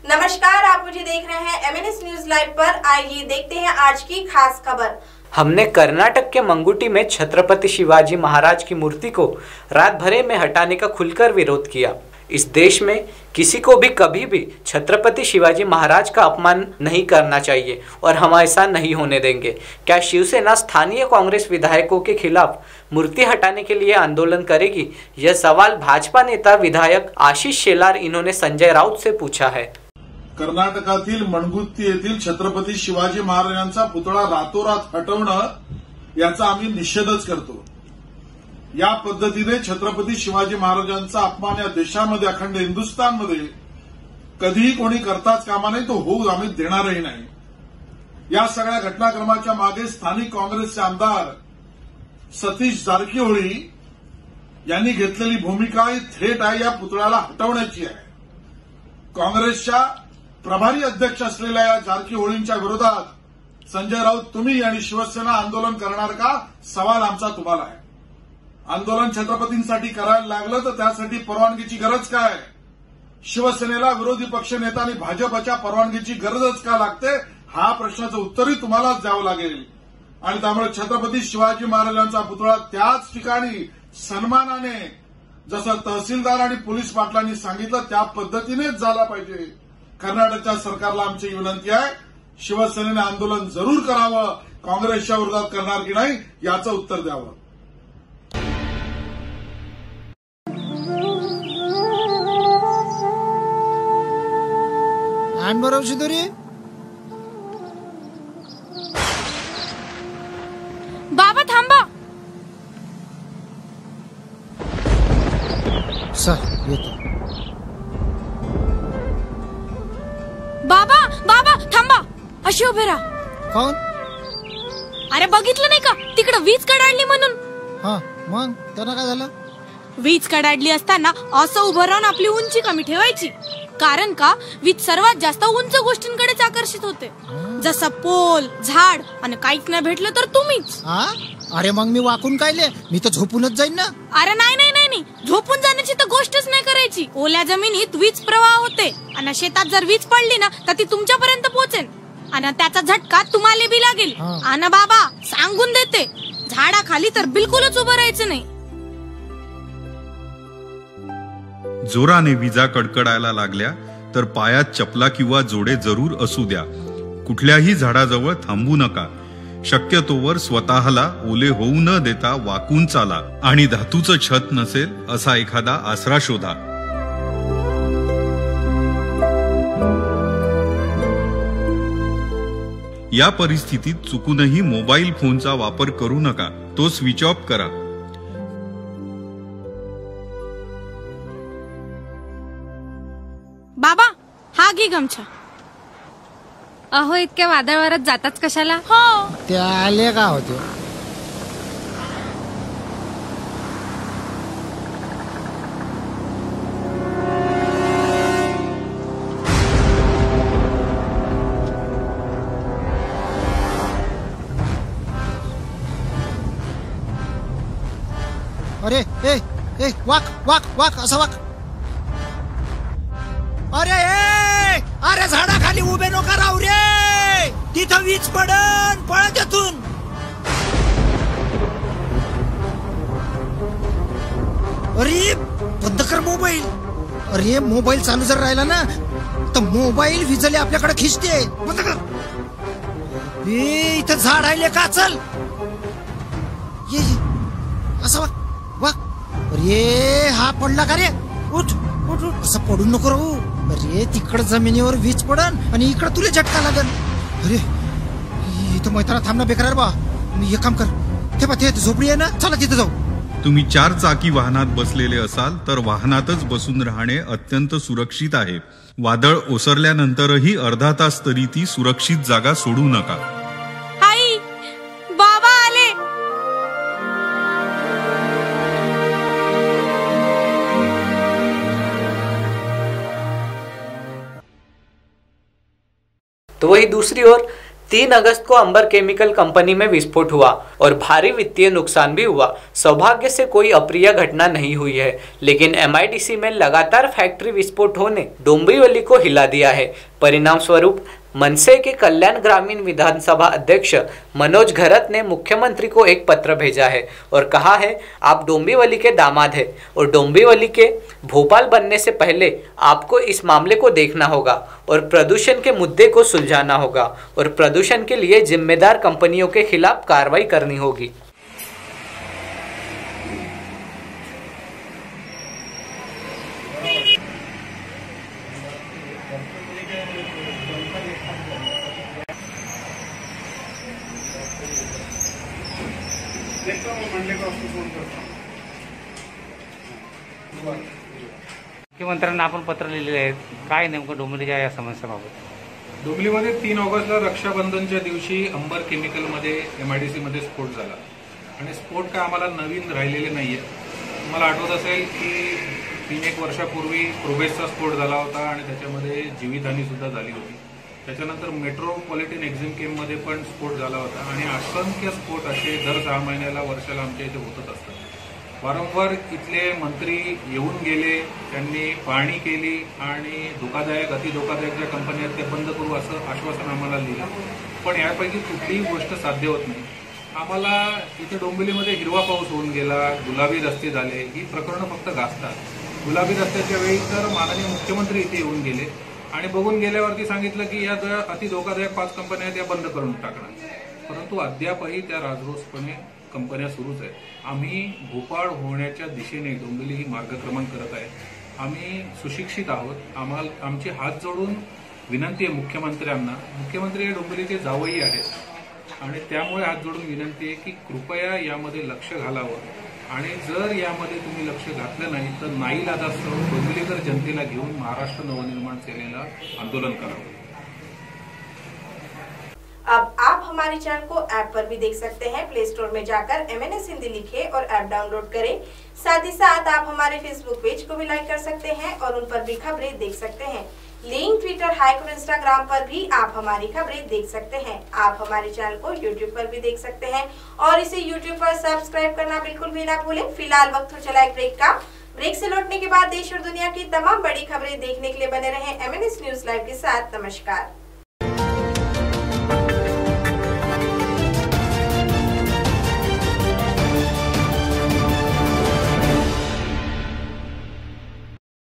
नमस्कार, आप मुझे देख रहे हैं MNS न्यूज लाइव पर। आइए देखते हैं आज की खास खबर। हमने कर्नाटक के मंगुटी में छत्रपति शिवाजी महाराज की मूर्ति को रात भर में हटाने का खुलकर विरोध किया। इस देश में किसी को भी कभी भी छत्रपति शिवाजी महाराज का अपमान नहीं करना चाहिए और हम ऐसा नहीं होने देंगे। क्या शिवसेना स्थानीय कांग्रेस विधायकों के खिलाफ मूर्ति हटाने के लिए आंदोलन करेगी? यह सवाल भाजपा नेता विधायक आशीष शेलार इन्होंने संजय राउत से पूछा है। कर्नाटकातील मणगुत्ती येथील छत्रपती शिवाजी महाराजांचा पुतळा रातोरात हटवणं याचा आम्ही निषेधच करतो। या पद्धतीने छत्रपती शिवाजी महाराजांचा अपमान या देशामध्ये अखंड हिंदुस्थानमध्ये कधीही कोणी करताच कामा नये, तो होऊ आम्ही देणारही नाही। या सगळ्या घटनाक्रमाच्या मागे स्थानिक काँग्रेसचे आमदार सतीश जारकीहोळी यांनी घेतलेली भूमिका ही थेट आहे या पुतळ्याला हटवण्याची आहे। काँग्रेसच्या प्रभारी अध्यक्ष असलेल्या या जारकीहोळींच्या विरोधात संजय राऊत तुम्ही आणि शिवसेना आंदोलन करणार का? सवाल आमचा तुम्हाला आहे। आंदोलन छत्रपतींसाठी करायला लागलं तर त्यासाठी परवानगीची गरज काय? शिवसेनेला विरोधी पक्षनेता आणि भाजपच्या परवानगीची गरजच का लागते? हा प्रश्नाचं उत्तरही तुम्हालाच द्यावं लागेल। आणि त्यामुळे छत्रपती शिवाजी महाराजांचा पुतळा त्याच ठिकाणी सन्मानाने जसं तहसीलदार आणि पोलीस पाटलांनी सांगितलं त्या पद्धतीनेच झाला पाहिजे। कर्नाटकच्या सरकारला आमची विनंती आहे, शिवसेनेने आंदोलन जरूर करावं, काँग्रेसच्या विरोधात करणार की नाही याचं उत्तर द्यावं। आण बरं शिदोरी। बाबा थांबा। सर येतो। बाबा बाबा थांबा, अशी उभे राहा। कोण? अरे बघितलं नाही का तिकडे वीज कडाडली म्हणून? हा मग त्याला काय झालं? वीज कडाडली असताना असं उभं राहून आपली उंची कमी ठेवायची, कारण का वीज सर्वात जास्त उंच गोष्टींकडेच आकर्षित होते, जसं पोल, झाड आणि काहीच नाही भेटलं तर तुम्हीच। अरे मग मी वाकून कायले? मी तर झोपूनच जाईन ना। अरे नाही नाही नाही नाही, झोपून जाण्याची तर गोष्टच नाही करायची। ओल्या जमिनीत वीज प्रवाह होते आणि शेतात जर वीज पडली ना तर ती तुमच्यापर्यंत पोहोचेल आणि त्याचा झटका तुम्हाला बी लागेल। आणि बाबा सांगून देते, झाडाखाली तर बिलकुलच उभं राहायचं नाही। जोराने विजा कडकडायला लागल्या तर पायात चपला किंवा जोडे जरूर असू द्या। कुठल्याही झाडाजवळ थांबू नका। शक्यतोवर स्वतःला ओले होऊ न देता वाकून चाला आणि धातूचं छत नसेल असा एखादा आसरा शोधा। या परिस्थितीत चुकूनही मोबाईल फोनचा वापर करू नका, तो स्विच ऑफ करा। बाबा हा घे गमछा। अहो इतक्या वादळवारात जाताच कशाला? हो ते आले का होते? अरे ए ए वाक वाक वाक असा वाक। अरे ए अरे झाडाखाली उभे नका राहू रे, तिथं वीज पडन, पळ त्यातून। अरे बंद कर मोबाईल। अरे मोबाईल चालू जर राहिला ना तर मोबाईल विजले आपल्याकडे खिचते। बंद कर। इथं झाड आहे का? चल ये असं वाक वाक। अरे हा पडला का रे? उठ उठ उठ, असं पडू नको राहू। अरे तिकडं जमिनीवर वीज पडन आणि इकडं तुला झटका लागन। अरे इथं मैदानात थांबणं बेकार बा। मी एक काम कर, ते बा ते झोपडी आहे ना, चला तिथं जाऊ। तुम्ही 4 चाकी वाहनात बसलेले असाल तर वाहनातच बसून राहणे अत्यंत सुरक्षित आहे। वादळ ओसरल्यानंतरही अर्धा तास तरी ती सुरक्षित जागा सोडू नका। आई बाबा आले। तो वही दूसरी ओर 3 अगस्त को अंबर केमिकल कंपनी में विस्फोट हुआ और भारी वित्तीय नुकसान भी हुआ। सौभाग्य से कोई अप्रिय घटना नहीं हुई है, लेकिन एमआईडीसी में लगातार फैक्ट्री विस्फोट होने डोंबिवली को हिला दिया है। परिणाम स्वरूप मनसे के कल्याण ग्रामीण विधानसभा अध्यक्ष मनोज घरत ने मुख्यमंत्री को एक पत्र भेजा है और कहा है, आप डोंबिवली के दामाद हैं और डोंबिवली के भोपाल बनने से पहले आपको इस मामले को देखना होगा और प्रदूषण के मुद्दे को सुलझाना होगा और प्रदूषण के लिए जिम्मेदार कंपनियों के खिलाफ कार्रवाई करनी होगी। मुख्यमंत्र्यांना आपण पत्र लिहिलेले आहे, काय नेमकं डोंबिवलीच्या या समस्येबाबत? डोंबिवलीमध्ये 3 ऑगस्टला रक्षाबंधनच्या दिवशी अंबर केमिकलमध्ये एमआयडीसीमध्ये स्फोट झाला आणि स्फोट काय आम्हाला नवीन राहिलेले नाहीये। मला आठवत असेल की 3-1 वर्षापूर्वी प्रोबेसचा स्फोट झाला होता आणि त्याच्यामध्ये जीवितहानी सुद्धा झाली होती। त्याच्यानंतर मेट्रोपॉलिटन एक्झिम केममध्ये पण स्फोट झाला होता आणि असंख्य स्फोट असे दर 6 महिन्याला वर्षाला आमच्या इथे होतच असतात। वारंवार इथले मंत्री येऊन गेले, त्यांनी पाहणी केली आणि धोकादायक अति धोकादायक ज्या कंपन्या आहेत त्या बंद करू असं आश्वासन आम्हाला दिलं, पण यापैकी कुठलीही गोष्ट साध्य होत नाही। आम्हाला इथे डोंबिवलीमध्ये हिरवा पाऊस होऊन गेला, गुलाबी रस्ते झाले, ही प्रकरणं फक्त गाजतात। गुलाबी रस्त्याच्या वेळी तर माननीय मुख्यमंत्री इथे येऊन गेले आणि बघून गेल्यावरती सांगितलं की या अति धोकादायक 5 कंपन्या आहेत त्या बंद करून टाकणार, परंतु अद्यापही त्या राजरोसपणे कंपन्या सुरूच आहेत। आम्ही भोपाळ होण्याच्या दिशेने डोंबिवली ही मार्गक्रमण करत आहे। आम्ही सुशिक्षित आहोत। आम्हाला आमची हात जोडून विनंती आहे मुख्यमंत्र्यांना, मुख्यमंत्री हे डोंबिवलीचे जावई आहेत आणि त्यामुळे हात जोडून विनंती आहे की कृपया यामध्ये लक्ष घालावं आणि जर यामध्ये तुम्ही लक्ष घातलं नाही तर नाईलाजास्तव डोंबिवलीकर जनतेला घेऊन महाराष्ट्र नवनिर्माण सेनेला आंदोलन करावं। अब आप हमारे चैनल को ऐप पर भी देख सकते हैं। प्ले स्टोर में जाकर MNS हिंदी लिखें और ऐप डाउनलोड करें। साथ ही साथ आप हमारे फेसबुक पेज को भी लाइक कर सकते हैं और उन पर भी खबरें देख सकते हैं। लिंक ट्विटर, हाइक और इंस्टाग्राम पर भी आप हमारी खबरें देख सकते हैं। आप हमारे चैनल को यूट्यूब पर भी देख सकते हैं और इसे यूट्यूब पर सब्सक्राइब करना बिल्कुल भी ना भूलें। फिलहाल वक्त हो चला एक ब्रेक का। ब्रेक से लौटने के बाद देश और दुनिया की तमाम बड़ी खबरें देखने के लिए बने रहें MNS न्यूज लाइव के साथ। नमस्कार।